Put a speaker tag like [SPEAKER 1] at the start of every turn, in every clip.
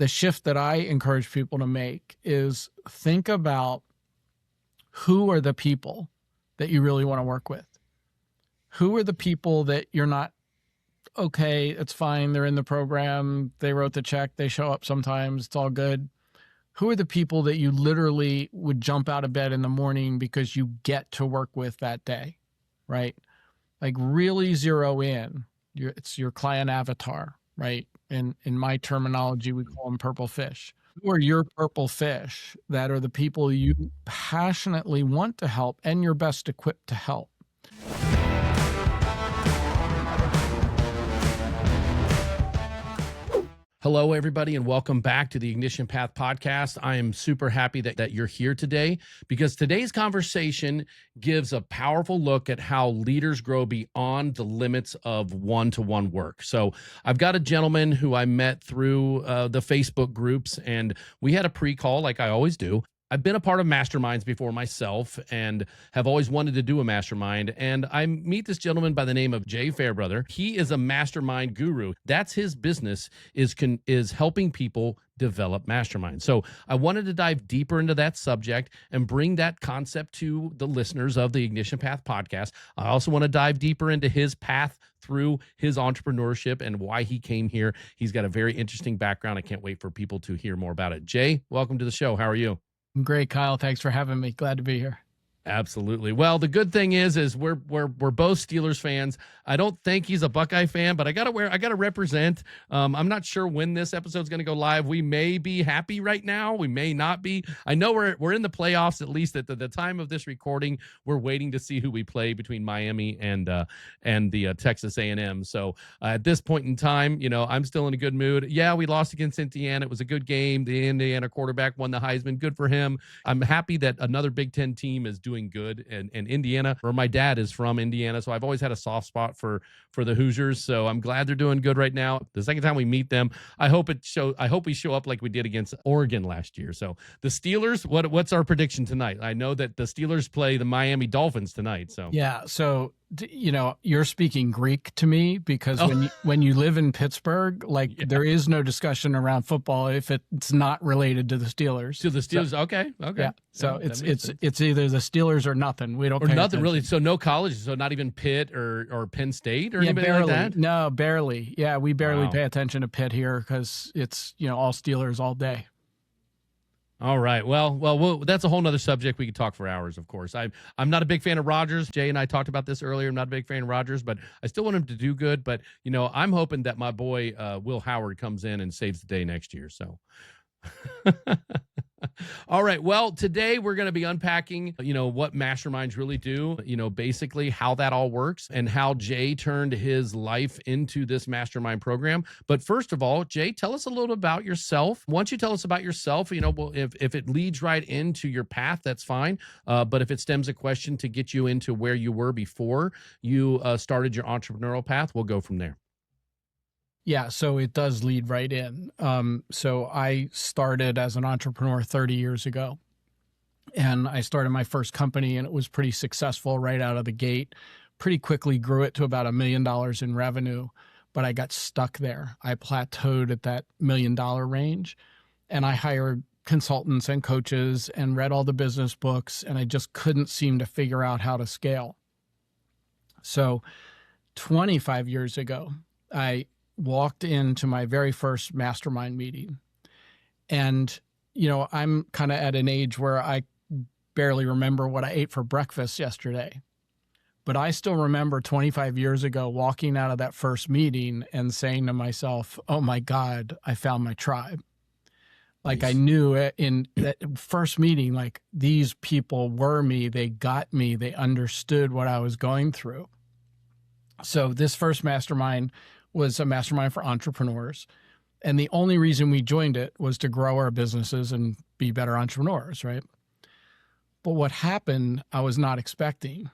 [SPEAKER 1] the shift that I encourage people to make is think about who are the people that you really want to work with. Who are the people that you're not, okay, it's fine, they're in the program, they wrote the check, they show up sometimes, it's all good. Who are the people that you literally would jump out of bed in the morning because you get to work with that day, right? Like really zero in. It's your client avatar, right? In my terminology, we call them purple fish. Who are your purple fish that are the people you passionately want to help and you're best equipped to help?
[SPEAKER 2] Hello, everybody, and welcome back to the Ignition Path podcast. I am super happy that you're here today because today's conversation gives a powerful look at how leaders grow beyond the limits of one-to-one work. So I've got a gentleman who I met through the Facebook groups, and we had a pre-call like I always do. I've been a part of masterminds before myself and have always wanted to do a mastermind. And I meet this gentleman by the name of Jay Fairbrother. He is a mastermind guru. That's his business, is helping people develop masterminds. So I wanted to dive deeper into that subject and bring that concept to the listeners of the Ignition Path podcast. I also want to dive deeper into his path through his entrepreneurship and why he came here. He's got a very interesting background. I can't wait for people to hear more about it. Jay, welcome to the show. How are you?
[SPEAKER 1] Great, Kyle. Thanks for having me. Glad to be here.
[SPEAKER 2] Absolutely. Well, the good thing is we're both Steelers fans. I don't think he's a Buckeye fan, but I gotta represent. I'm not sure when this episode's gonna go live. We may be happy right now. We may not be. I know we're in the playoffs, at least at the time of this recording. We're waiting to see who we play between Miami and the Texas A&M. So at this point in time, I'm still in a good mood. Yeah, we lost against Indiana. It was a good game. The Indiana quarterback won the Heisman. Good for him. I'm happy that another Big Ten team is doing good and Indiana, where my dad is from Indiana, so I've always had a soft spot for the Hoosiers, so I'm glad they're doing good right now. The second time we meet them, I hope we show up like we did against Oregon last year. So the Steelers, what's our prediction tonight? I know that the Steelers play the Miami Dolphins tonight. So
[SPEAKER 1] yeah, so you're speaking Greek to me because when you live in Pittsburgh, there is no discussion around football if it's not related to the Steelers.
[SPEAKER 2] To the Steelers, so, okay.
[SPEAKER 1] Yeah, so it's either the Steelers or nothing. We don't
[SPEAKER 2] or
[SPEAKER 1] pay
[SPEAKER 2] nothing
[SPEAKER 1] attention.
[SPEAKER 2] Really. So no college, so not even Pitt or Penn State or anybody
[SPEAKER 1] barely.
[SPEAKER 2] like that.
[SPEAKER 1] No, barely. Yeah, we barely pay attention to Pitt here because it's all Steelers all day.
[SPEAKER 2] All right. Well, that's a whole nother subject. We could talk for hours, of course. I'm not a big fan of Rodgers. Jay and I talked about this earlier. I'm not a big fan of Rodgers, but I still want him to do good. But, I'm hoping that my boy, Will Howard, comes in and saves the day next year. So, all right. Well, today we're going to be unpacking, what masterminds really do, basically how that all works and how Jay turned his life into this mastermind program. But first of all, Jay, tell us a little about yourself. Once you tell us about yourself, if it leads right into your path, that's fine. But if it stems a question to get you into where you were before you started your entrepreneurial path, we'll go from there.
[SPEAKER 1] Yeah, so it does lead right in. So I started as an entrepreneur 30 years ago, and I started my first company, and it was pretty successful right out of the gate. Pretty quickly grew it to about $1 million in revenue, but I got stuck there. I plateaued at that $1 million range, and I hired consultants and coaches and read all the business books, and I just couldn't seem to figure out how to scale. So 25 years ago, I walked into my very first mastermind meeting. And, I'm kind of at an age where I barely remember what I ate for breakfast yesterday. But I still remember 25 years ago walking out of that first meeting and saying to myself, oh my God, I found my tribe. Like nice. I knew in that first meeting, like these people were me, they got me, they understood what I was going through. So this first mastermind was a mastermind for entrepreneurs. And the only reason we joined it was to grow our businesses and be better entrepreneurs, right? But what happened, I was not expecting,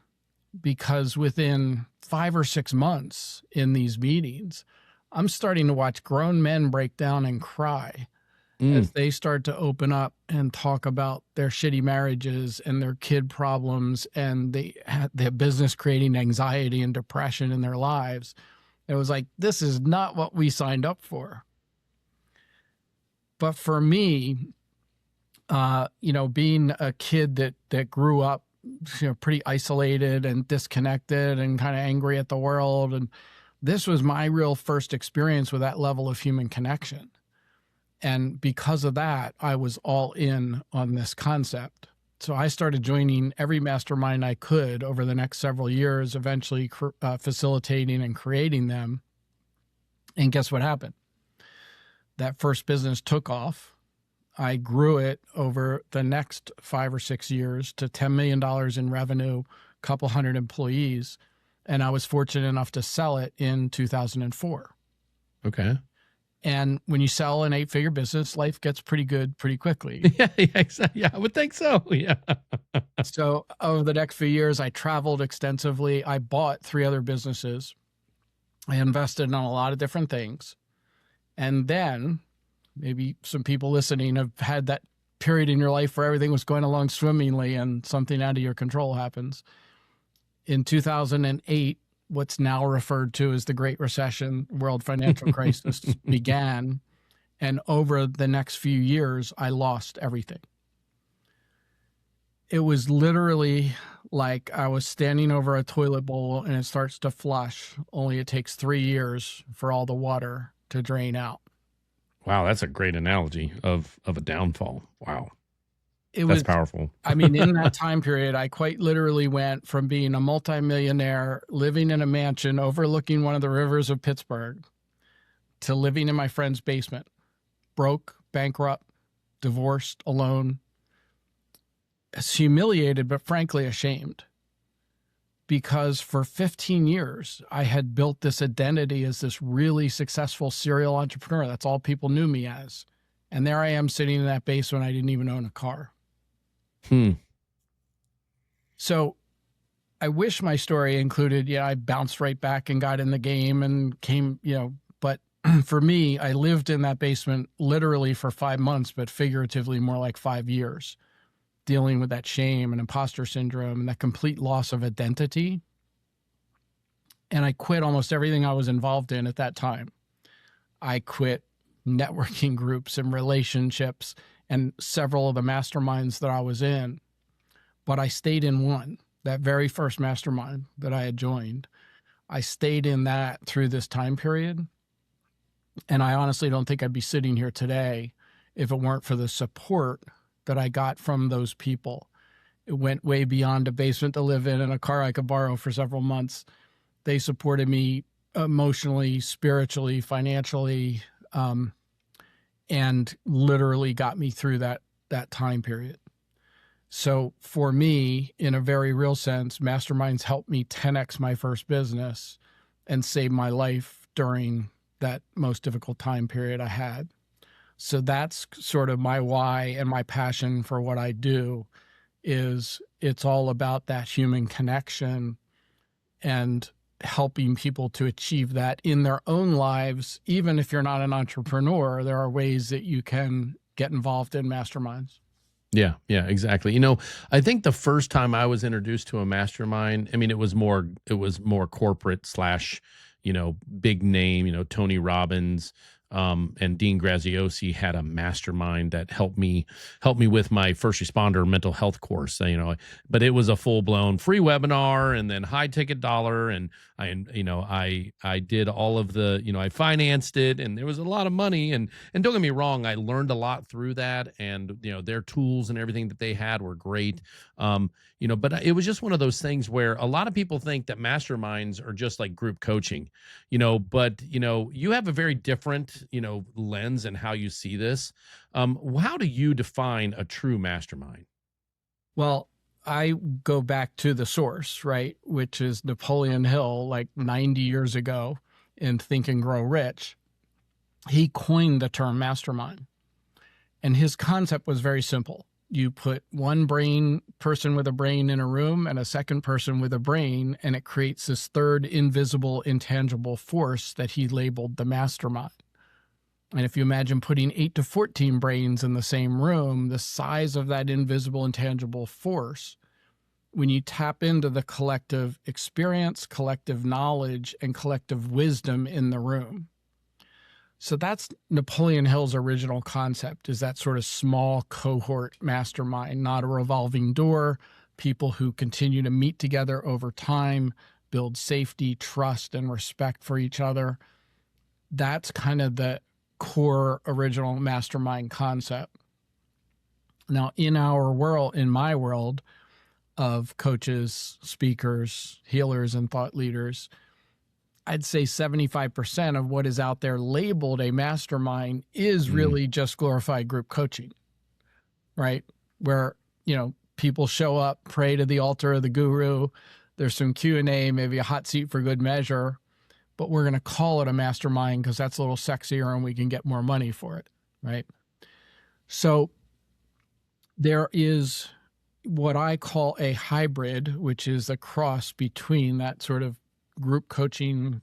[SPEAKER 1] because within 5 or 6 months in these meetings, I'm starting to watch grown men break down and cry as they start to open up and talk about their shitty marriages and their kid problems and their business creating anxiety and depression in their lives. It was like, this is not what we signed up for. But for me, being a kid that grew up, pretty isolated and disconnected and kind of angry at the world, and this was my real first experience with that level of human connection. And because of that, I was all in on this concept. So I started joining every mastermind I could over the next several years, eventually facilitating and creating them. And guess what happened? That first business took off. I grew it over the next 5 or 6 years to $10 million in revenue, a couple hundred employees. And I was fortunate enough to sell it in 2004.
[SPEAKER 2] Okay.
[SPEAKER 1] And when you sell an 8-figure business, life gets pretty good pretty quickly.
[SPEAKER 2] Yeah, exactly. Yeah, I would think so. Yeah.
[SPEAKER 1] So over the next few years, I traveled extensively. I bought 3 other businesses. I invested in a lot of different things. And then maybe some people listening have had that period in your life where everything was going along swimmingly and something out of your control happens. In 2008, what's now referred to as the Great Recession, world financial crisis began. And over the next few years, I lost everything. It was literally like I was standing over a toilet bowl and it starts to flush, only it takes 3 years for all the water to drain out.
[SPEAKER 2] Wow, that's a great analogy of a downfall. Wow.
[SPEAKER 1] That's
[SPEAKER 2] powerful.
[SPEAKER 1] I mean, in that time period, I quite literally went from being a multimillionaire, living in a mansion overlooking one of the rivers of Pittsburgh, to living in my friend's basement, broke, bankrupt, divorced, alone, humiliated, but frankly ashamed. Because for 15 years, I had built this identity as this really successful serial entrepreneur. That's all people knew me as. And there I am sitting in that basement. I didn't even own a car. So I wish my story included, I bounced right back and got in the game and came, but for me, I lived in that basement literally for 5 months, but figuratively more like 5 years, dealing with that shame and imposter syndrome and that complete loss of identity. And I quit almost everything I was involved in at that time. I quit networking groups and relationships and several of the masterminds that I was in. But I stayed in one, that very first mastermind that I had joined. I stayed in that through this time period. And I honestly don't think I'd be sitting here today if it weren't for the support that I got from those people. It went way beyond a basement to live in and a car I could borrow for several months. They supported me emotionally, spiritually, financially, and literally got me through that time period. So for me, in a very real sense, masterminds helped me 10x my first business and save my life during that most difficult time period I had. So that's sort of my why and my passion for what I do. Is it's all about that human connection and helping people to achieve that in their own lives. Even if you're not an entrepreneur, there are ways that you can get involved in masterminds.
[SPEAKER 2] Yeah, exactly. I think the first time I was introduced to a mastermind, it was more corporate / big name, Tony Robbins, and Dean Graziosi had a mastermind that helped me with my first responder mental health course, but it was a full blown free webinar and then high ticket dollar. And I did all of the, I financed it and there was a lot of money and don't get me wrong, I learned a lot through that and, their tools and everything that they had were great. But it was just one of those things where a lot of people think that masterminds are just like group coaching, but you have a very different, lens and how you see this. How do you define a true mastermind?
[SPEAKER 1] Well, I go back to the source, right? Which is Napoleon Hill, like 90 years ago in Think and Grow Rich. He coined the term mastermind. And his concept was very simple. You put one person with a brain in a room and a second person with a brain, and it creates this third invisible, intangible force that he labeled the mastermind. And if you imagine putting 8 to 14 brains in the same room, the size of that invisible, intangible force, when you tap into the collective experience, collective knowledge, and collective wisdom in the room. So that's Napoleon Hill's original concept, is that sort of small cohort mastermind, not a revolving door, people who continue to meet together over time, build safety, trust, and respect for each other. That's kind of the core original mastermind concept. Now, in our world, in my world of coaches, speakers, healers, and thought leaders, I'd say 75% of what is out there labeled a mastermind is really just glorified group coaching, right? Where, people show up, pray to the altar of the guru. There's some Q&A, maybe a hot seat for good measure, but we're going to call it a mastermind because that's a little sexier and we can get more money for it, right? So there is what I call a hybrid, which is a cross between that sort of group coaching,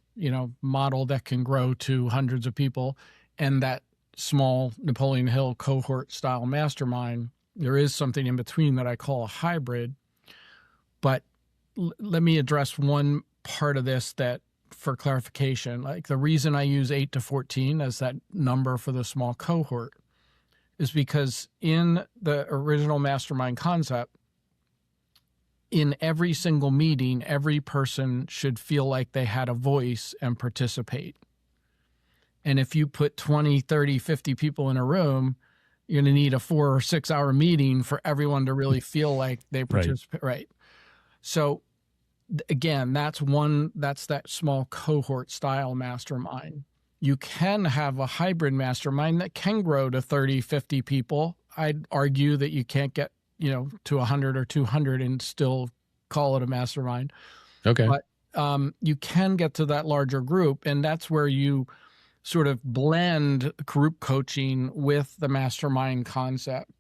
[SPEAKER 1] model that can grow to hundreds of people and that small Napoleon Hill cohort style mastermind. There is something in between that I call a hybrid. But let me address one part of this that, for clarification, like the reason I use 8 to 14 as that number for the small cohort is because in the original mastermind concept, in every single meeting, every person should feel like they had a voice and participate. And if you put 20, 30, 50 people in a room, you're going to need a 4 or 6 hour meeting for everyone to really feel like they participate. Right. So again, that's that small cohort style mastermind. You can have a hybrid mastermind that can grow to 30, 50 people. I'd argue that you can't get to 100 or 200 and still call it a mastermind.
[SPEAKER 2] Okay.
[SPEAKER 1] But you can get to that larger group, and that's where you sort of blend group coaching with the mastermind concept.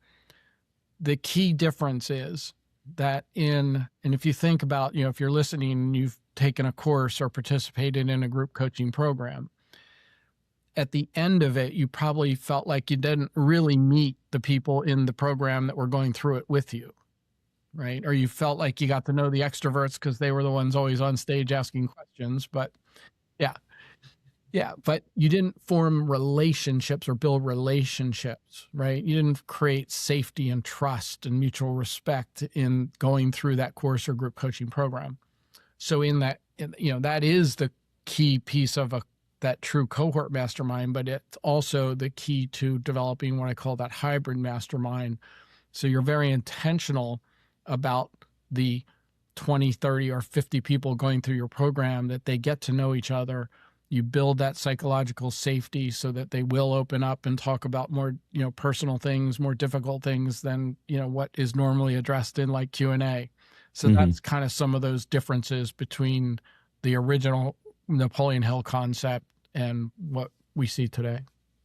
[SPEAKER 1] The key difference is that and if you think about, if you're listening and you've taken a course or participated in a group coaching program, at the end of it, you probably felt like you didn't really meet the people in the program that were going through it with you, right? Or you felt like you got to know the extroverts because they were the ones always on stage asking questions. But but you didn't form relationships or build relationships, right? You didn't create safety and trust and mutual respect in going through that course or group coaching program. So that is the key piece of that true cohort mastermind, but it's also the key to developing what I call that hybrid mastermind. So you're very intentional about the 20, 30, or 50 people going through your program, that they get to know each other. You build that psychological safety so that they will open up and talk about more, personal things, more difficult things than, what is normally addressed in like Q&A. So that's kind of some of those differences between the original Napoleon Hill concept and what we see today.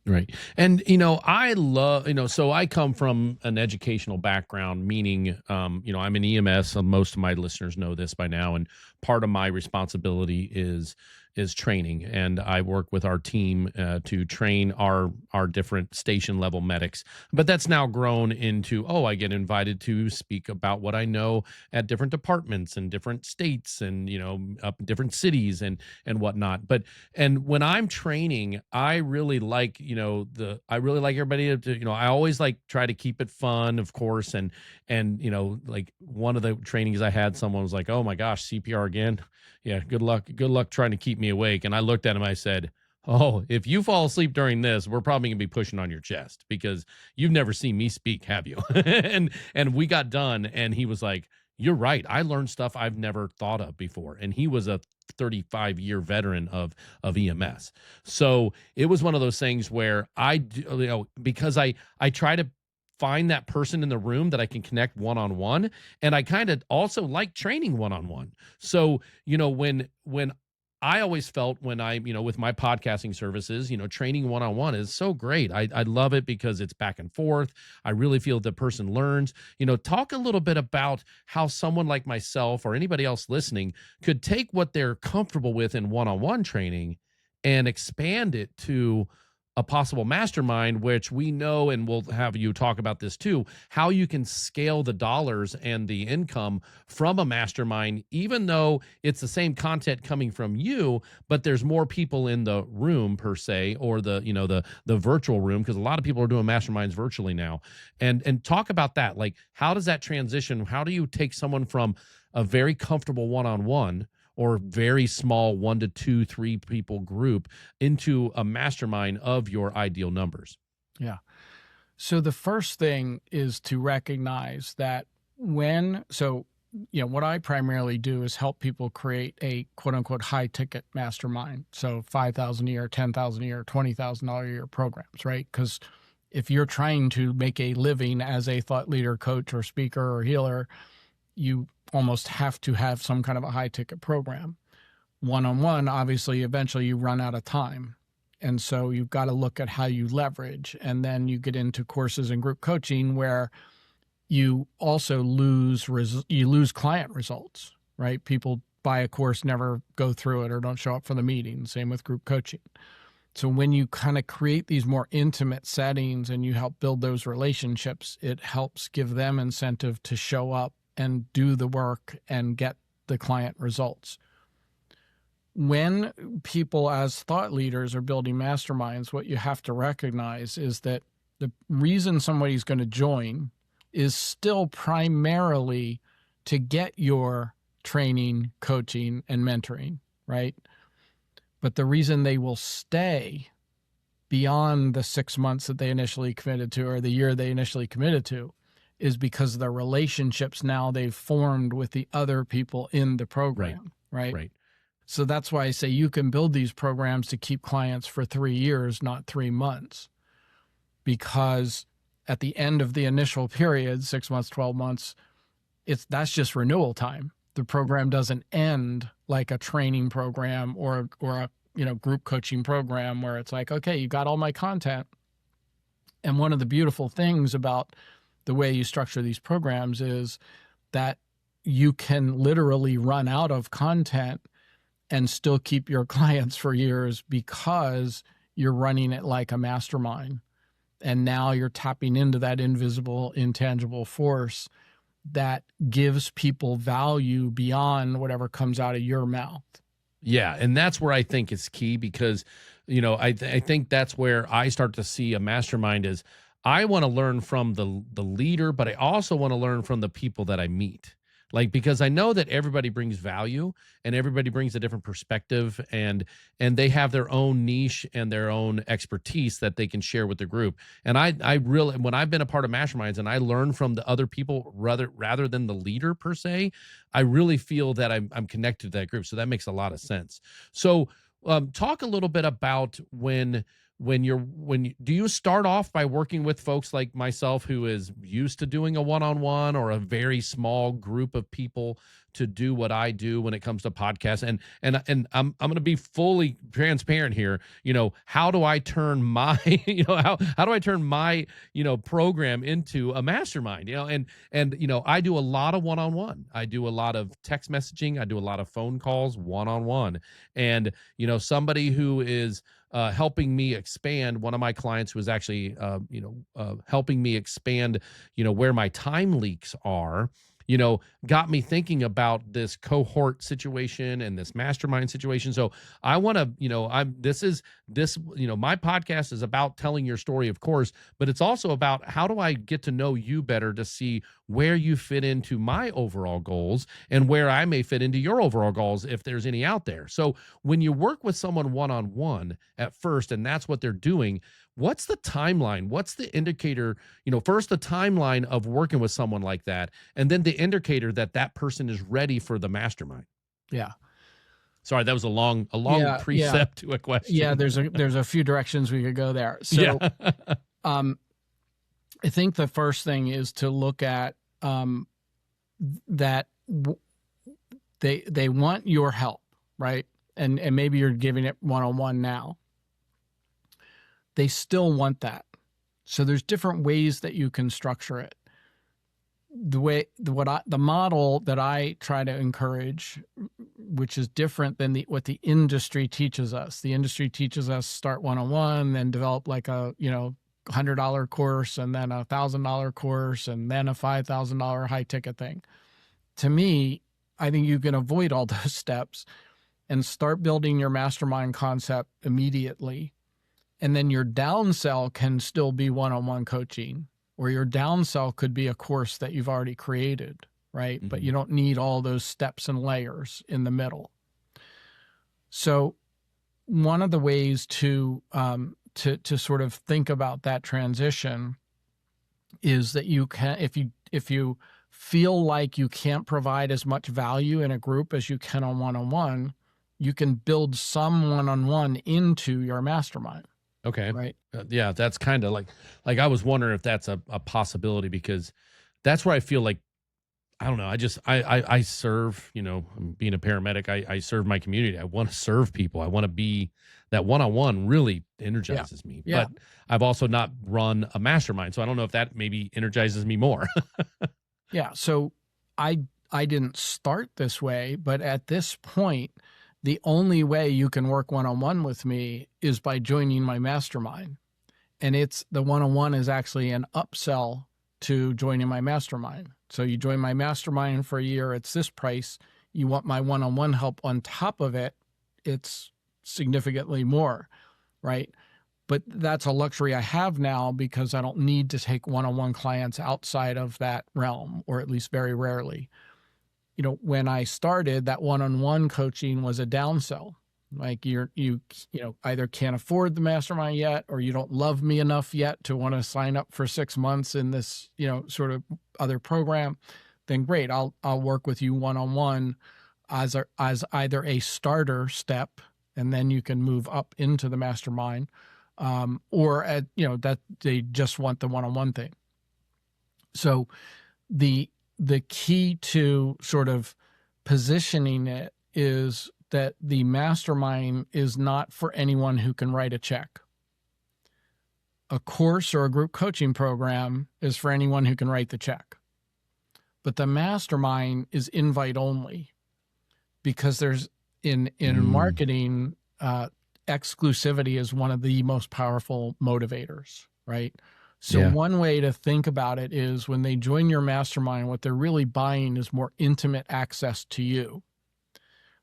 [SPEAKER 2] Right. And, I love, so I come from an educational background, meaning, I'm in EMS. Most of my listeners know this by now. And part of my responsibility is training. And I work with our team to train our different station level medics. But that's now grown into, I get invited to speak about what I know at different departments and different states and, up in different cities and whatnot. And when I'm training, I really like, I really like everybody to, I always like try to keep it fun, of course. And, like one of the trainings I had, someone was like, "Oh my gosh, CPR again. Yeah, good luck trying to keep me awake." And I looked at him, I said, "Oh, if you fall asleep during this, we're probably gonna be pushing on your chest because you've never seen me speak, have you?" and we got done, and he was like, "You're right. I learned stuff I've never thought of before." And he was a 35-year veteran of EMS. So it was one of those things where because I try to find that person in the room that I can connect one-on-one. And I kind of also like training one-on-one. So, when I always felt when I, with my podcasting services, training one-on-one is so great. I love it because it's back and forth. I really feel the person learns. Talk a little bit about how someone like myself or anybody else listening could take what they're comfortable with in one-on-one training and expand it to a possible mastermind, which we know, and we'll have you talk about this too, how you can scale the dollars and the income from a mastermind, even though it's the same content coming from you, but there's more people in the room per se, or the, you know, the virtual room, because a lot of people are doing masterminds virtually now. And talk about that. Like, how does that transition? How do you take someone from a very comfortable one-on-one or very small 1 to 2, 3 people group into a mastermind of your ideal numbers?
[SPEAKER 1] Yeah. So the first thing is to recognize that what I primarily do is help people create a quote unquote high ticket mastermind. So $5,000 a year, $10,000 a year, $20,000 a year programs, right? Because if you're trying to make a living as a thought leader, coach, or speaker or healer, you almost have to have some kind of a high ticket program. One-on-one, obviously, eventually you run out of time. And so you've got to look at how you leverage. And then you get into courses and group coaching where you also lose client results, right? People buy a course, never go through it, or don't show up for the meeting. Same with group coaching. So when you kind of create these more intimate settings and you help build those relationships, it helps give them incentive to show up and do the work and get the client results. When people as thought leaders are building masterminds, what you have to recognize is that the reason somebody's going to join is still primarily to get your training, coaching, and mentoring, right? But the reason they will stay beyond the 6 months that they initially committed to, or the year they initially committed to, is because of the relationships now they've formed with the other people in the program, right?
[SPEAKER 2] Right.
[SPEAKER 1] So that's why I say you can build these programs to keep clients for 3 years, not 3 months, because at the end of the initial period, 6 months, 12 months, that's just renewal time. The program doesn't end like a training program or a group coaching program where it's like, okay, you got all my content. And one of the beautiful things about the way you structure these programs is that you can literally run out of content and still keep your clients for years because you're running it like a mastermind. And now you're tapping into that invisible, intangible force that gives people value beyond whatever comes out of your mouth.
[SPEAKER 2] Yeah, and that's where I think it's key, because, I think that's where I start to see a mastermind is I want to learn from the leader, but I also want to learn from the people that I meet. Like, because I know that everybody brings value and everybody brings a different perspective, and they have their own niche and their own expertise that they can share with the group. And I really, when I've been a part of masterminds and I learn from the other people rather than the leader per se, I really feel that I'm connected to that group. So that makes a lot of sense. So talk a little bit about do you start off by working with folks like myself who is used to doing a one-on-one or a very small group of people to do what I do when it comes to podcasts? And I'm going to be fully transparent here. How do I turn my, how do I turn my, program into a mastermind? I do a lot of one-on-one. I do a lot of text messaging. I do a lot of phone calls one-on-one. And, somebody who is helping me expand, one of my clients who was actually, helping me expand, where my time leaks are, got me thinking about this cohort situation and this mastermind situation. So I want to, my podcast is about telling your story, of course, but it's also about how do I get to know you better to see where you fit into my overall goals and where I may fit into your overall goals, if there's any out there. So when you work with someone one-on-one at first, and that's what they're doing, what's the timeline? What's the indicator? First the timeline of working with someone like that, and then the indicator that person is ready for the mastermind.
[SPEAKER 1] Yeah.
[SPEAKER 2] Sorry, that was a long precept to a question.
[SPEAKER 1] Yeah, there's a few directions we could go there. So I think the first thing is to look at that they want your help, right? And maybe you're giving it one-on-one now. They still want that. So there's different ways that you can structure it. the model that I try to encourage, which is different than what the industry teaches us. The industry teaches us start one-on-one, then develop like a, $100 course, and then a $1,000 course, and then a $5,000 high ticket thing. To me, I think you can avoid all those steps and start building your mastermind concept immediately. And then your downsell can still be one-on-one coaching, or your downsell could be a course that you've already created, right? But you don't need all those steps and layers in the middle. So one of the ways to sort of think about that transition is that you can, if you feel like you can't provide as much value in a group as you can on one-on-one, you can build some one-on-one into your mastermind.
[SPEAKER 2] Okay.
[SPEAKER 1] Right.
[SPEAKER 2] Yeah, that's kind of like I was wondering if that's a possibility, because that's where I feel like, I don't know. I serve, being a paramedic, I serve my community. I want to serve people. I want to be that one-on-one really energizes me.
[SPEAKER 1] Yeah.
[SPEAKER 2] But I've also not run a mastermind. So I don't know if that maybe energizes me more.
[SPEAKER 1] Yeah. So I didn't start this way, but at this point, the only way you can work one-on-one with me is by joining my mastermind. And the one-on-one is actually an upsell to joining my mastermind. So you join my mastermind for a year, it's this price. You want my one-on-one help on top of it, it's significantly more, right? But that's a luxury I have now because I don't need to take one-on-one clients outside of that realm, or at least very rarely. When I started, that one-on-one coaching was a downsell. Like you either can't afford the mastermind yet, or you don't love me enough yet to want to sign up for 6 months in this, sort of other program. Then great, I'll work with you one-on-one as either a starter step, and then you can move up into the mastermind, or that they just want the one-on-one thing. So the key to sort of positioning it is that the mastermind is not for anyone who can write a check. A course or a group coaching program is for anyone who can write the check. But the mastermind is invite only, because there's in marketing, exclusivity is one of the most powerful motivators, right? So one way to think about it is when they join your mastermind, what they're really buying is more intimate access to you,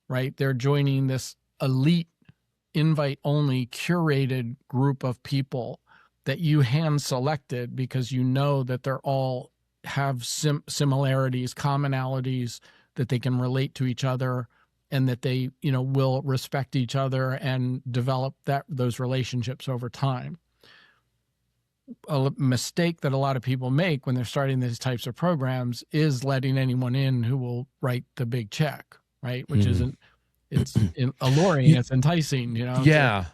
[SPEAKER 1] right? They're joining this elite, invite-only, curated group of people that you hand-selected because you know that they're all have similarities, commonalities, that they can relate to each other, and that they, will respect each other and develop those relationships over time. A mistake that a lot of people make when they're starting these types of programs is letting anyone in who will write the big check, right? Which isn't, it's alluring, it's enticing,
[SPEAKER 2] Yeah.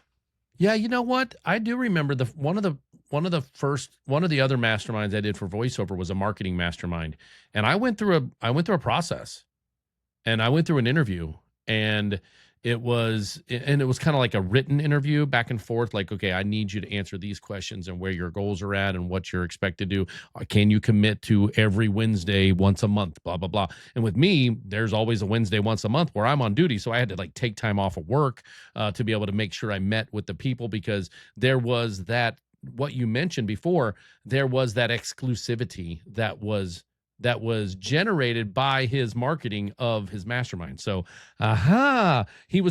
[SPEAKER 2] Yeah. You know what? I do remember one of the other masterminds I did for voiceover was a marketing mastermind. And I went through a process, and I went through an interview, and it was kind of like a written interview back and forth. Like, okay, I need you to answer these questions and where your goals are at and what you're expected to do. Can you commit to every Wednesday once a month, blah, blah, blah. And with me, there's always a Wednesday once a month where I'm on duty. So I had to take time off of work to be able to make sure I met with the people, because there was what you mentioned before, there was that exclusivity that was generated by his marketing of his mastermind. So, he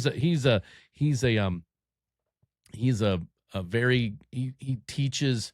[SPEAKER 2] teaches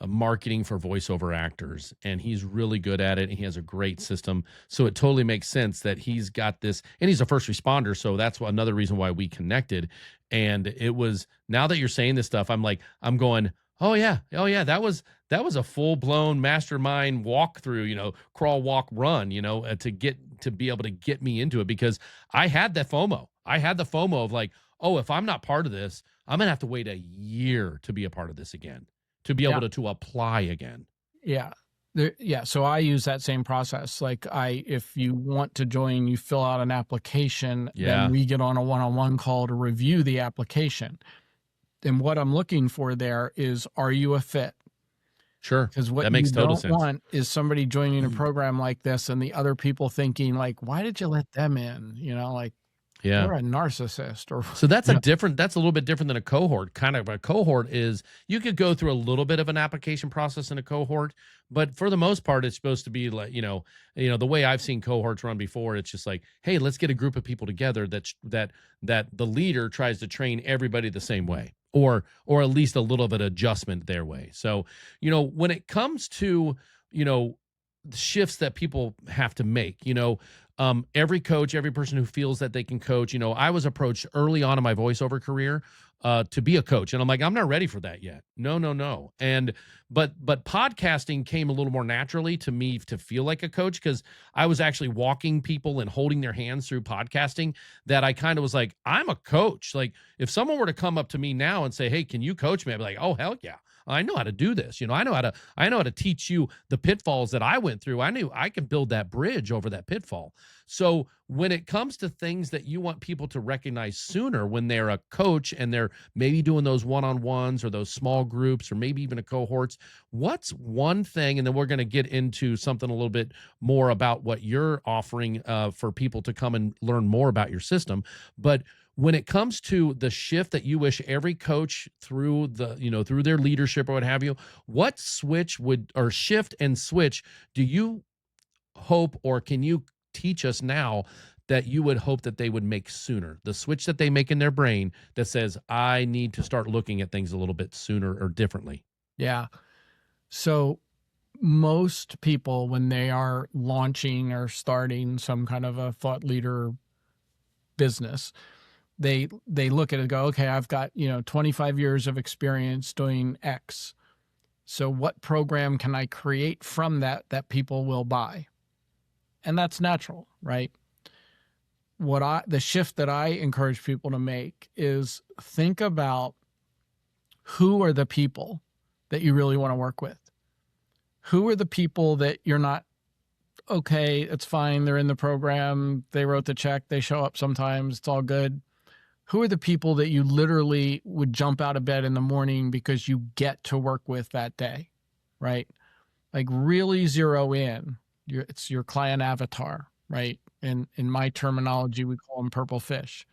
[SPEAKER 2] marketing for voiceover actors, and he's really good at it. And he has a great system. So it totally makes sense that he's got this, and he's a first responder. So that's another reason why we connected. And it was, now that you're saying this stuff, I'm going, oh yeah, that was a full-blown mastermind walkthrough, crawl, walk, run, to be able to get me into it, because I had that FOMO. I had the FOMO of like, oh, if I'm not part of this, I'm going to have to wait a year to be a part of this again, to be able to apply again.
[SPEAKER 1] Yeah. So I use that same process. If you want to join, you fill out an application, then we get on a one-on-one call to review the application. And what I'm looking for there is, are you a fit?
[SPEAKER 2] Sure.
[SPEAKER 1] Because what
[SPEAKER 2] That
[SPEAKER 1] you
[SPEAKER 2] makes total
[SPEAKER 1] don't
[SPEAKER 2] sense.
[SPEAKER 1] want is somebody joining a program like this and the other people thinking like, why did you let them in? Like
[SPEAKER 2] Yeah.
[SPEAKER 1] they're a narcissist or,
[SPEAKER 2] So that's
[SPEAKER 1] you know,
[SPEAKER 2] that's a little bit different than a cohort. Kind of a cohort is you could go through a little bit of an application process in a cohort, but for the most part, it's supposed to be like, the way I've seen cohorts run before, it's just like, hey, let's get a group of people together that the leader tries to train everybody the same way, or at least a little bit of adjustment their way. So, when it comes to, you know, shifts that people have to make, every coach, every person who feels that they can coach, I was approached early on in my voiceover career to be a coach, and I'm like, I'm not ready for that yet. No, no, no. But podcasting came a little more naturally to me to feel like a coach, because I was actually walking people and holding their hands through podcasting, that I kind of was like, I'm a coach. Like, if someone were to come up to me now and say, hey, can you coach me? I'd be like, oh, hell yeah. I know how to do this. I know how to teach you the pitfalls that I went through. I knew I could build that bridge over that pitfall. So when it comes to things that you want people to recognize sooner, when they're a coach and they're maybe doing those one-on-ones or those small groups or maybe even a cohorts, what's one thing, and then we're going to get into something a little bit more about what you're offering for people to come and learn more about your system. But when it comes to the shift that you wish every coach through through their leadership or what have you, what shift and switch do you hope, or can you teach us now, that you would hope that they would make sooner? The switch that they make in their brain that says, I need to start looking at things a little bit sooner or differently.
[SPEAKER 1] yeah. So most people, when they are launching or starting some kind of a thought leader business, they look at it and go, okay, I've got 25 years of experience doing X, so what program can I create from that people will buy? And that's natural, right? The shift that I encourage people to make is think about who are the people that you really want to work with. Who are the people that you're not, okay, it's fine, they're in the program, they wrote the check, they show up sometimes, it's all good. Who are the people that you literally would jump out of bed in the morning because you get to work with that day, right? Like really zero in. It's your client avatar, right? And in my terminology, we call them purple fish.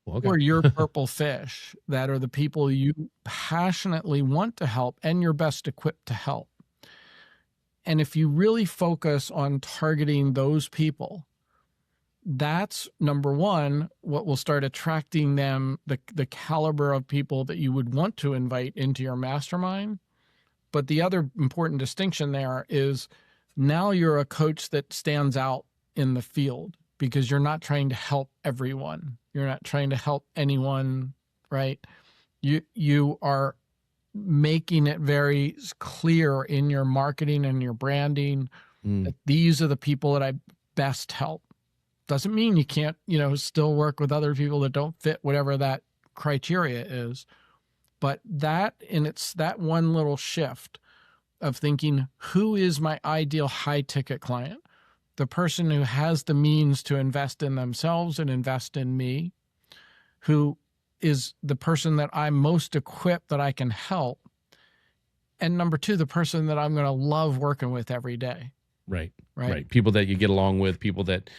[SPEAKER 2] Okay.
[SPEAKER 1] Or your purple fish that are the people you passionately want to help and you're best equipped to help. And if you really focus on targeting those people, that's number one, what will start attracting them, the caliber of people that you would want to invite into your mastermind. But the other important distinction there is now you're a coach that stands out in the field, because you're not trying to help everyone. You're not trying to help anyone, right? You are making it very clear in your marketing and your branding that these are the people that I best help. Doesn't mean you can't, still work with other people that don't fit whatever that criteria is. But it's that one little shift of thinking, who is my ideal high ticket client? The person who has the means to invest in themselves and invest in me, who is the person that I'm most equipped that I can help. And number two, the person that I'm going to love working with every day.
[SPEAKER 2] Right. People that you get along with, people that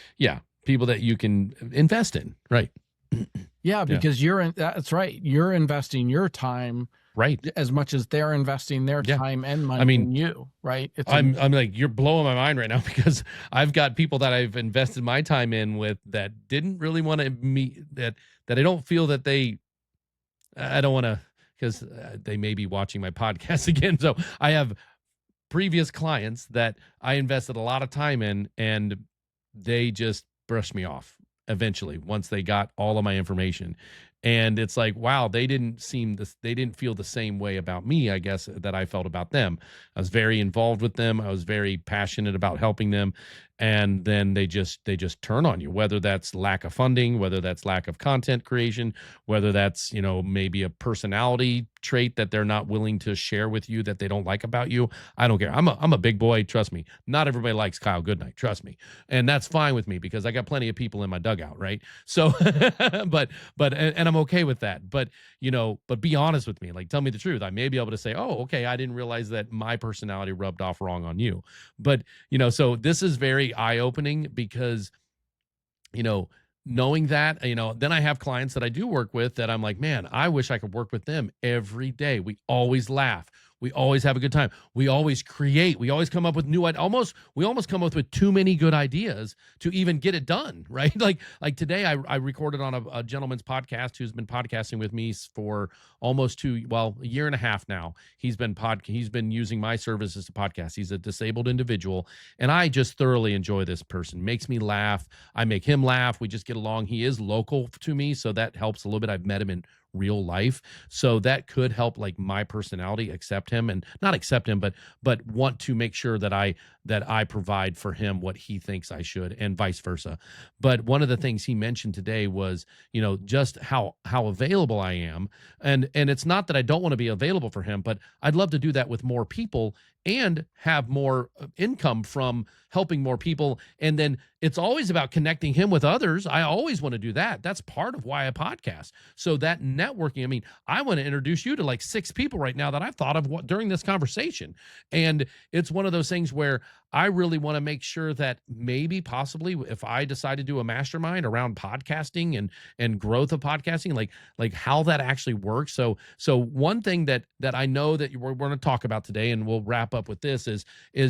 [SPEAKER 2] you can invest in. Right.
[SPEAKER 1] Yeah, because that's right. You're investing your time,
[SPEAKER 2] right,
[SPEAKER 1] as much as they're investing their time and money in you, right?
[SPEAKER 2] I'm like, you're blowing my mind right now, because I've got people that I've invested my time in with that didn't really want to meet, that I don't feel that I don't want to, because they may be watching my podcast again. So I have previous clients that I invested a lot of time in, and they just brushed me off eventually once they got all of my information. And it's like, wow, they didn't feel the same way about me, I guess, that I felt about them. I was very involved with them. I was very passionate about helping them. And then they just turn on you, whether that's lack of funding, whether that's lack of content creation, whether that's, maybe a personality trait that they're not willing to share with you that they don't like about you. I don't care. I'm a big boy. Trust me. Not everybody likes Kyle Goodknight. Trust me. And that's fine with me, because I got plenty of people in my dugout. Right. So, but I'm I'm okay with that. But, but be honest with me. Like, tell me the truth. I may be able to say, oh, okay, I didn't realize that my personality rubbed off wrong on you. But, so this is very eye-opening because, knowing that, then I have clients that I do work with that I'm like, man, I wish I could work with them every day. We always laugh. We always have a good time. We always create. We always come up with new ideas. We almost come up with too many good ideas to even get it done, right? Like today, I recorded on a gentleman's podcast who's been podcasting with me for almost a year and a half now. He's been using my services to podcast. He's a disabled individual, and I just thoroughly enjoy this person. Makes me laugh. I make him laugh. We just get along. He is local to me, so that helps a little bit. I've met him in real life, so that could help like my personality accept him, and not accept him, but want to make sure that I provide for him what he thinks I should, and vice versa. But one of the things he mentioned today was, just how available I am, and it's not that I don't want to be available for him, but I'd love to do that with more people and have more income from helping more people. And then it's always about connecting him with others. I always want to do that. That's part of why I podcast. So that networking, I mean, I want to introduce you to like 6 people right now that I've thought of during this conversation. And it's one of those things where I really want to make sure that maybe possibly if I decide to do a mastermind around podcasting and growth of podcasting, like how that actually works. So one thing that I know that we're going to talk about today, and we'll wrap up with this, is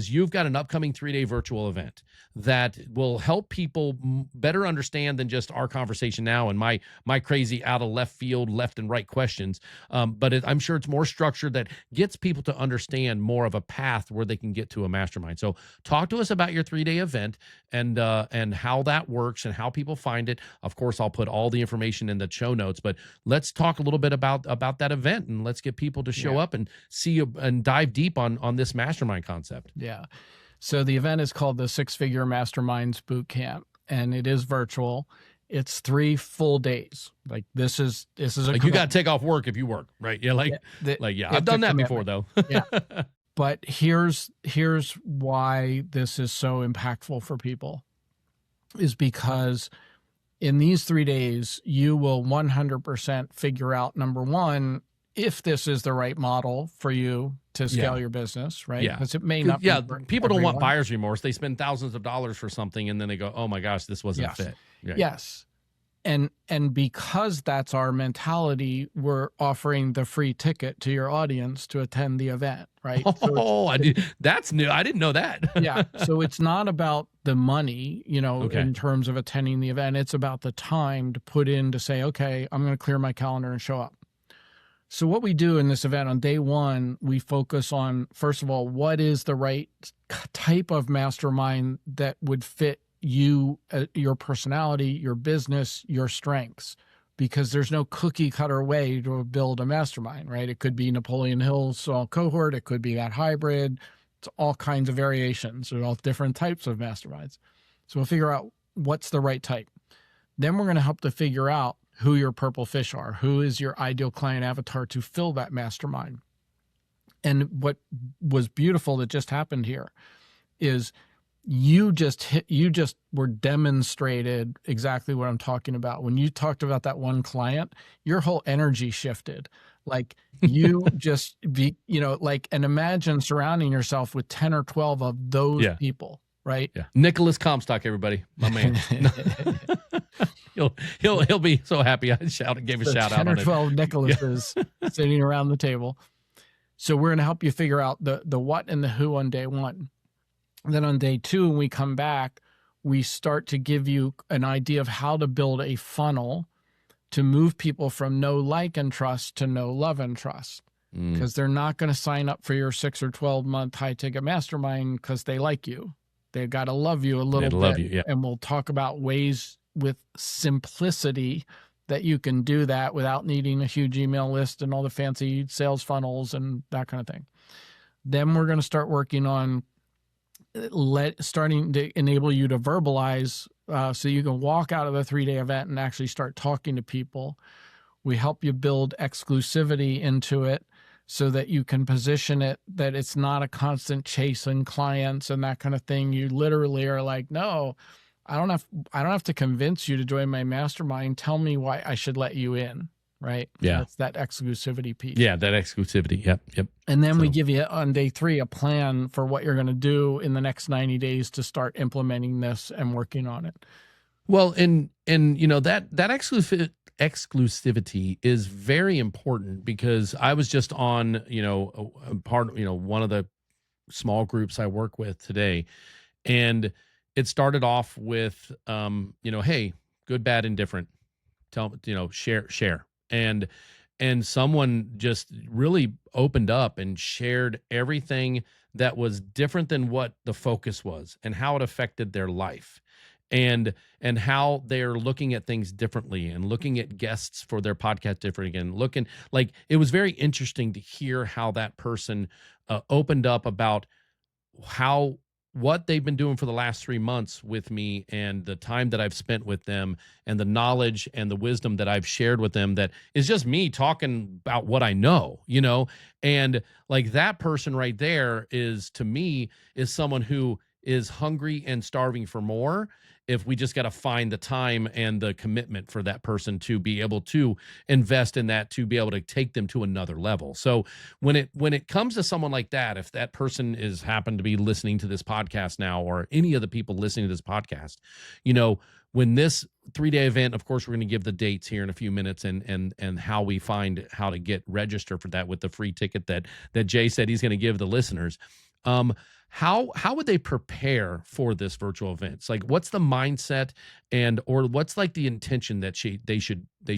[SPEAKER 2] you've got an upcoming 3-day virtual event that will help people better understand than just our conversation now and my crazy out of left field, left and right questions. But I'm sure it's more structured that gets people to understand more of a path where they can get to a mastermind. So talk to us about your 3-day event and how that works and how people find it. Of course, I'll put all the information in the show notes, but let's talk a little bit about that event, and let's get people to show up and see and dive deep on this mastermind concept.
[SPEAKER 1] Yeah. So the event is called the 6-Figure Masterminds Bootcamp, and it is virtual. It's 3 full days. Like this is
[SPEAKER 2] like you got to take off work if you work, right? Yeah. I've done that before though.
[SPEAKER 1] Yeah. But here's why this is so impactful for people, is because in these 3 days, you will 100% figure out, number one, if this is the right model for you to scale your business, right?
[SPEAKER 2] Yeah.
[SPEAKER 1] Because it may not be for
[SPEAKER 2] people don't
[SPEAKER 1] everyone.
[SPEAKER 2] want buyer's remorse. They spend thousands of dollars for something and then they go, oh my gosh, this wasn't fit. Yeah.
[SPEAKER 1] Yes. And because that's our mentality, we're offering the free ticket to your audience to attend the event, right?
[SPEAKER 2] That's new. I didn't know that.
[SPEAKER 1] Yeah. So it's not about the money, in terms of attending the event. It's about the time to put in to say, okay, I'm going to clear my calendar and show up. So what we do in this event on day 1, we focus on, first of all, what is the right type of mastermind that would fit you, your personality, your business, your strengths, because there's no cookie cutter way to build a mastermind, right? It could be Napoleon Hill's small cohort. It could be that hybrid. It's all kinds of variations. There's all different types of masterminds. So we'll figure out what's the right type. Then we're going to help to figure out who your purple fish are, who is your ideal client avatar to fill that mastermind. And what was beautiful that just happened here is you just were demonstrated exactly what I'm talking about. When you talked about that one client, your whole energy shifted. Like you just and imagine surrounding yourself with 10 or 12 of those people, right?
[SPEAKER 2] Yeah. Nicholas Comstock, everybody, my man. He'll be so happy. I gave a shout out.
[SPEAKER 1] 10 or 12 Nicholases sitting around the table. So we're going to help you figure out the what and the who on day 1. And then on day 2, when we come back, we start to give you an idea of how to build a funnel to move people from know, like, and trust to know, love, and trust. Because they're not going to sign up for your 6 or 12-month high-ticket mastermind because they like you. They've got to love you a little bit.
[SPEAKER 2] Love you, yeah.
[SPEAKER 1] And we'll talk about ways with simplicity that you can do that without needing a huge email list and all the fancy sales funnels and that kind of thing. Then we're going to start working on starting to enable you to verbalize so you can walk out of the 3-day event and actually start talking to people. We help you build exclusivity into it so that you can position it that it's not a constant chasing clients and that kind of thing. You literally are like, no, I don't have to convince you to join my mastermind. Tell me why I should let you in. right?
[SPEAKER 2] Yeah.
[SPEAKER 1] That's that exclusivity piece.
[SPEAKER 2] Yeah, that exclusivity. Yep.
[SPEAKER 1] And then we give you on day 3 a plan for what you're going to do in the next 90 days to start implementing this and working on it.
[SPEAKER 2] Well, and that exclusivity is very important, because I was just on one of the small groups I work with today, and it started off with hey, good, bad, indifferent, share, and someone just really opened up and shared everything that was different than what the focus was, and how it affected their life, and how they're looking at things differently, and looking at guests for their podcast different again. Looking like, it was very interesting to hear how that person opened up about what they've been doing for the last 3 months with me, and the time that I've spent with them, and the knowledge and the wisdom that I've shared with them, that is just me talking about what I know, and like, that person right there is, to me, is someone who is hungry and starving for more, if we just got to find the time and the commitment for that person to be able to invest in that, to be able to take them to another level. So when it comes to someone like that, if that person is happened to be listening to this podcast now, or any of the people listening to this podcast, when this 3-day event, of course, we're going to give the dates here in a few minutes, and how we find how to get registered for that with the free ticket that Jay said he's going to give the listeners. How would they prepare for this virtual event? It's like, what's the mindset, or what's like the intention that they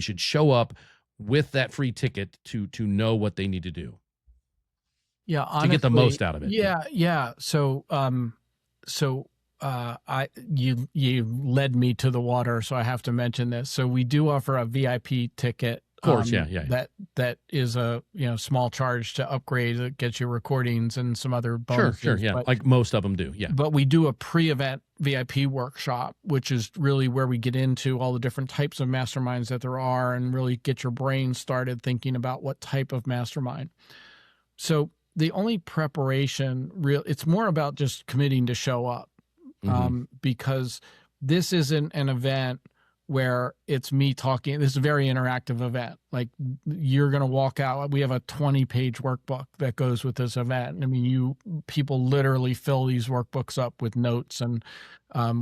[SPEAKER 2] should show up with that free ticket to know what they need to do?
[SPEAKER 1] Yeah, honestly,
[SPEAKER 2] to get the most out of it.
[SPEAKER 1] Yeah. So, you led me to the water, so I have to mention this. So we do offer a VIP ticket.
[SPEAKER 2] Of course, yeah.
[SPEAKER 1] That is a small charge to upgrade. It gets you recordings and some other bonuses.
[SPEAKER 2] Sure, yeah, like most of them do, yeah.
[SPEAKER 1] But we do a pre-event VIP workshop, which is really where we get into all the different types of masterminds that there are, and really get your brain started thinking about what type of mastermind. So the only preparation, it's more about just committing to show up, because this isn't an event where it's me talking. This is a very interactive event. Like, you're going to walk out. We have a 20-page workbook that goes with this event. I mean, people literally fill these workbooks up with notes, and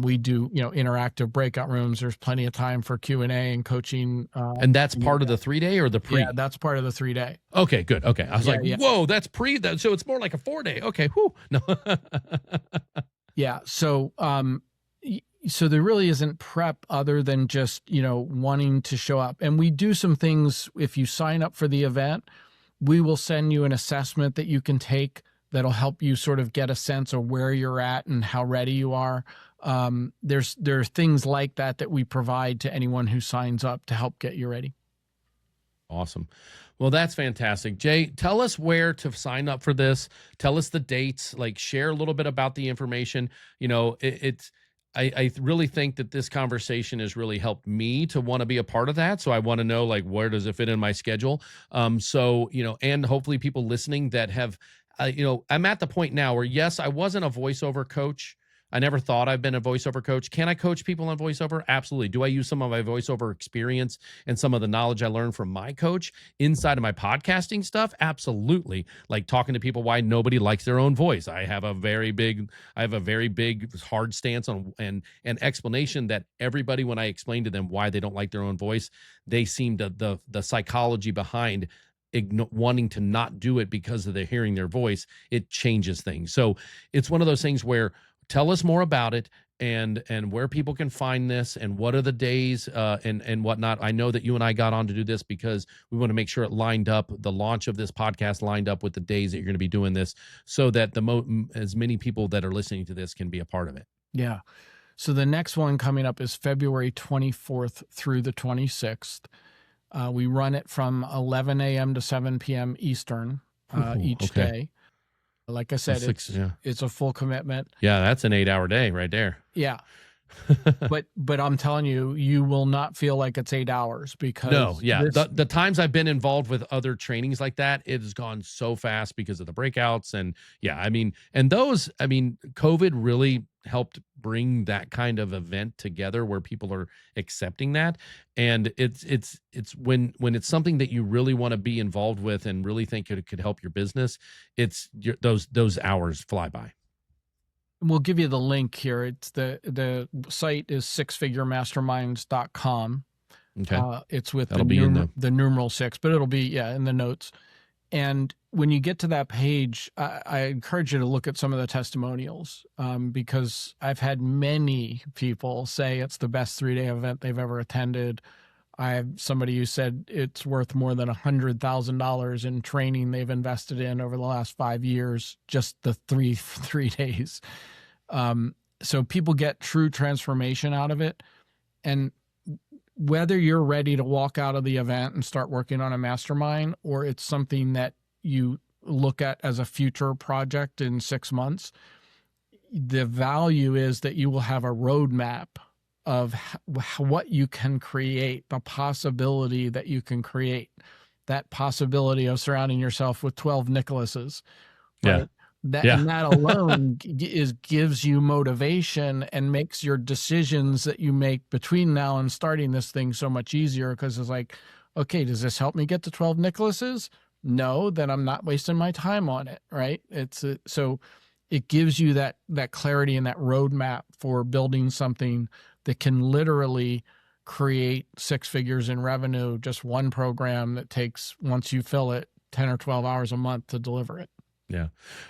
[SPEAKER 1] we do, interactive breakout rooms. There's plenty of time for Q&A and coaching.
[SPEAKER 2] And that's part of the 3-day or the pre?
[SPEAKER 1] Yeah, that's part of the 3-day.
[SPEAKER 2] Okay, good. Okay. I was whoa, that's pre. So it's more like a 4-day. Okay. Whew. No.
[SPEAKER 1] Yeah. So there really isn't prep other than just, wanting to show up. And we do some things. If you sign up for the event, we will send you an assessment that you can take that'll help you sort of get a sense of where you're at and how ready you are. There are things like that we provide to anyone who signs up to help get you ready. Awesome.
[SPEAKER 2] Well, that's fantastic. Jay, tell us where to sign up for this. Tell us the dates, like, share a little bit about the information. I really think that this conversation has really helped me to want to be a part of that. So I want to know, like, where does it fit in my schedule? And hopefully people listening that have, I'm at the point now where, yes, I wasn't a voiceover coach. I never thought I've been a voiceover coach. Can I coach people on voiceover? Absolutely. Do I use some of my voiceover experience and some of the knowledge I learned from my coach inside of my podcasting stuff? Absolutely. Like talking to people why nobody likes their own voice. I have a very big hard stance on and explanation that everybody, when I explain to them why they don't like their own voice, they seem to the psychology behind wanting to not do it because of their hearing their voice, it changes things. So it's one of those things where tell us more about it and where people can find this and what are the days and whatnot. I know that you and I got on to do this because we want to make sure it lined up, the launch of this podcast lined up with the days that you're going to be doing this so that as many people that are listening to this can be a part of it.
[SPEAKER 1] Yeah. So the next one coming up is February 24th through the 26th. We run it from 11 a.m. to 7 p.m. Eastern each day. Like I said, it's a full commitment.
[SPEAKER 2] Yeah, that's an 8-hour day right there.
[SPEAKER 1] Yeah. but I'm telling you, you will not feel like it's 8 hours
[SPEAKER 2] No,
[SPEAKER 1] because
[SPEAKER 2] yeah.
[SPEAKER 1] this,
[SPEAKER 2] The times I've been involved with other trainings like that, it has gone so fast because of the breakouts. And yeah, I mean, and those, I mean, COVID really helped bring that kind of event together where people are accepting that. And it's when it's something that you really want to be involved with and really think it could help your business, those hours fly by.
[SPEAKER 1] we'll give you the link here. It's the site is sixfiguremasterminds.com.
[SPEAKER 2] Okay.
[SPEAKER 1] It's with
[SPEAKER 2] That'll be in
[SPEAKER 1] the numeral 6, but it'll be, in the notes. And when you get to that page, I encourage you to look at some of the testimonials, because I've had many people say it's the best 3-day event they've ever attended. I have somebody who said it's worth more than $100,000 in training they've invested in over the last 5 years, just the three days. So people get true transformation out of it. And whether you're ready to walk out of the event and start working on a mastermind, or it's something that you look at as a future project in 6 months, the value is that you will have a roadmap of what you can create, the possibility that you can create, that possibility of surrounding yourself with 12 Nicholases. Right?
[SPEAKER 2] Yeah.
[SPEAKER 1] And that alone gives you motivation and makes your decisions that you make between now and starting this thing so much easier, because it's like, okay, does this help me get to 12 Nicholases? No, then I'm not wasting my time on it, right? So it gives you that clarity and that roadmap for building something that can literally create 6 figures in revenue, just one program that takes, once you fill it, 10 or 12 hours a month to deliver it.
[SPEAKER 2] Yeah.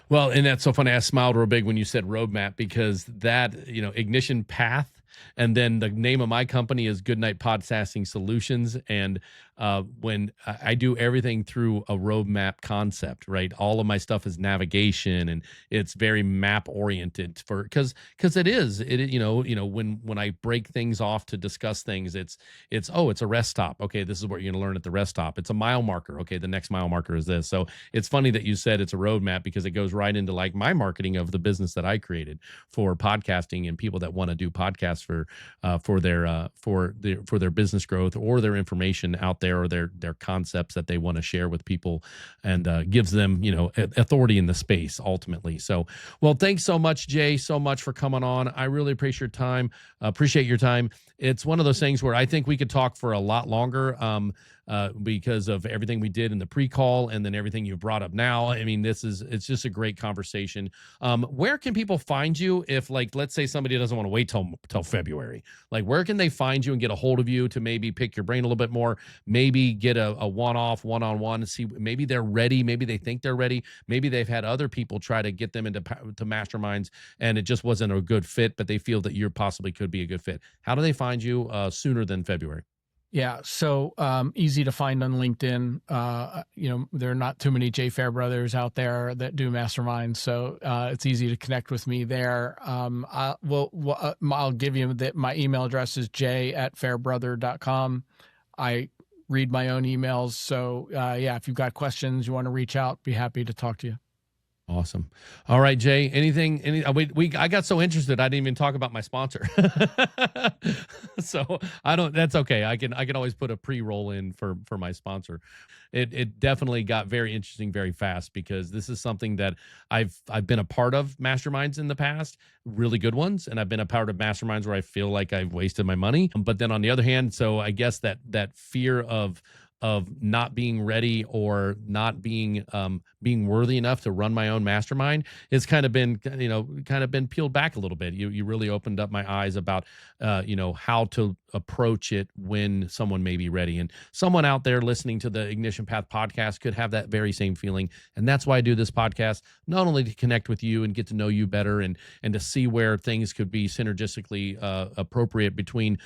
[SPEAKER 2] Well, and that's so funny. I smiled real big when you said roadmap, because that, Ignition Path, and then the name of my company is Goodknight Podcasting Solutions. And when I do everything through a roadmap concept, right? All of my stuff is navigation, and it's very map oriented because it is, when I break things off to discuss things, it's a rest stop. Okay, this is what you're going to learn at the rest stop. It's a mile marker. Okay, the next mile marker is this. So it's funny that you said it's a roadmap, because it goes right into like my marketing of the business that I created for podcasting and people that want to do podcasts for their business growth or their information out there, or their concepts that they want to share with people, and gives them authority in the space ultimately. So, well, thanks so much, Jay, so much for coming on. I really appreciate your time. It's one of those things where I think we could talk for a lot longer, because of everything we did in the pre-call and then everything you brought up now. I mean, it's just a great conversation. Where can people find you if, like, let's say somebody doesn't want to wait till February? Like, where can they find you and get a hold of you to maybe pick your brain a little bit more, maybe get a one-off, one-on-one, and see maybe they're ready, maybe they think they're ready, maybe they've had other people try to get them into masterminds and it just wasn't a good fit, but they feel that you possibly could be a good fit. How do they find you sooner than February?
[SPEAKER 1] Yeah, so easy to find on LinkedIn. There are not too many Jay Fairbrothers out there that do masterminds, so it's easy to connect with me there. I'll give you that. My email address is jay@fairbrother.com. I read my own emails, so if you've got questions, you want to reach out, be happy to talk to you.
[SPEAKER 2] Awesome. All right, Jay, I got so interested, I didn't even talk about my sponsor. So that's okay. I can always put a pre-roll in for my sponsor. It definitely got very interesting very fast, because this is something that I've been a part of masterminds in the past, really good ones. And I've been a part of masterminds where I feel like I've wasted my money. But then on the other hand, so I guess that fear of not being ready or not being worthy enough to run my own mastermind has kind of been peeled back a little bit. You really opened up my eyes about how to approach it when someone may be ready. And someone out there listening to the Ignition Path podcast could have that very same feeling. And that's why I do this podcast, not only to connect with you and get to know you better, and to see where things could be synergistically appropriate between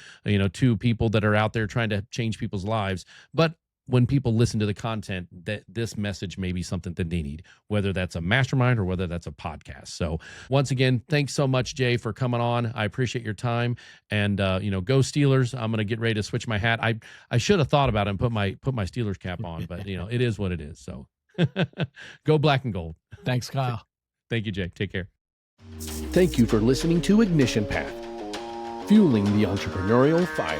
[SPEAKER 2] two people that are out there trying to change people's lives, but when people listen to the content, that this message may be something that they need, whether that's a mastermind or whether that's a podcast. So once again, thanks so much, Jay, for coming on. I appreciate your time, and go Steelers. I'm going to get ready to switch my hat. I should have thought about it and put my Steelers cap on, but it is what it is. So go black and gold.
[SPEAKER 1] Thanks, Kyle.
[SPEAKER 2] Thank you, Jay. Take care.
[SPEAKER 3] Thank you for listening to Ignition Path.
[SPEAKER 2] fueling the entrepreneurial fire.